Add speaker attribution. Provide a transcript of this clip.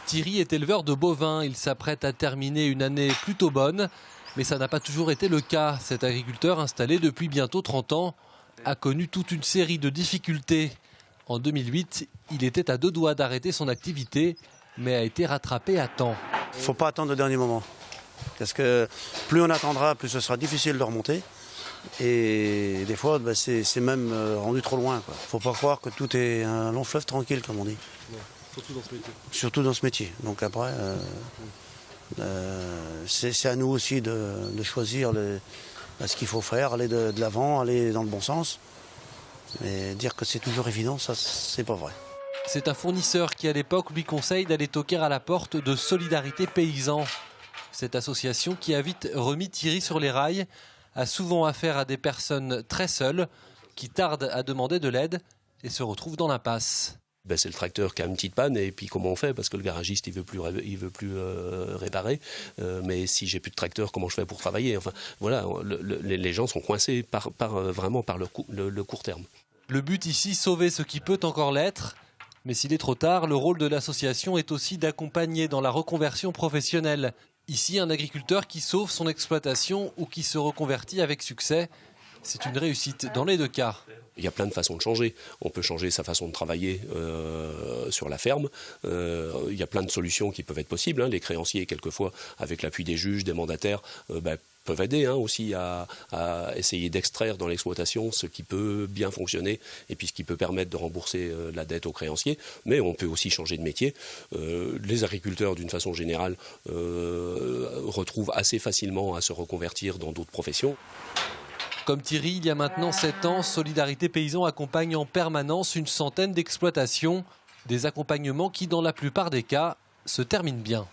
Speaker 1: Thierry est éleveur de bovins. Il s'apprête à terminer une année plutôt bonne. Mais ça n'a pas toujours été le cas. Cet agriculteur installé depuis bientôt 30 ans a connu toute une série de difficultés. En 2008, il était à 2 doigts d'arrêter son activité, mais a été rattrapé à temps.
Speaker 2: Il ne faut pas attendre le dernier moment. Parce que plus on attendra, plus ce sera difficile de remonter. Et des fois, c'est même rendu trop loin. Il ne faut pas croire que tout est un long fleuve tranquille, comme on dit.
Speaker 3: Ouais, surtout dans ce métier.
Speaker 2: Surtout dans ce métier. Donc après, c'est à nous aussi de choisir ce qu'il faut faire, aller de l'avant, aller dans le bon sens. Mais dire que c'est toujours évident, ça, c'est pas vrai.
Speaker 1: C'est un fournisseur qui, à l'époque, lui conseille d'aller toquer à la porte de Solidarité Paysans. Cette association, qui a vite remis Thierry sur les rails, a souvent affaire à des personnes très seules qui tardent à demander de l'aide et se retrouvent dans l'impasse.
Speaker 4: C'est le tracteur qui a une petite panne et puis comment on fait parce que le garagiste il veut plus réparer. Mais si j'ai plus de tracteur, comment je fais pour travailler? Enfin voilà, les gens sont coincés vraiment par le court terme.
Speaker 1: Le but ici, sauver ce qui peut encore l'être. Mais s'il est trop tard, le rôle de l'association est aussi d'accompagner dans la reconversion professionnelle. Ici, un agriculteur qui sauve son exploitation ou qui se reconvertit avec succès, c'est une réussite dans les 2 cas.
Speaker 4: Il y a plein de façons de changer. On peut changer sa façon de travailler sur la ferme. Il y a plein de solutions qui peuvent être possibles. Les créanciers, quelquefois, avec l'appui des juges, des mandataires, peuvent aider aussi à essayer d'extraire dans l'exploitation ce qui peut bien fonctionner et puis ce qui peut permettre de rembourser la dette aux créanciers. Mais on peut aussi changer de métier. Les agriculteurs, d'une façon générale, retrouvent assez facilement à se reconvertir dans d'autres professions.
Speaker 1: Comme Thierry, il y a maintenant 7 ans, Solidarité Paysans accompagne en permanence une centaine d'exploitations. Des accompagnements qui, dans la plupart des cas, se terminent bien.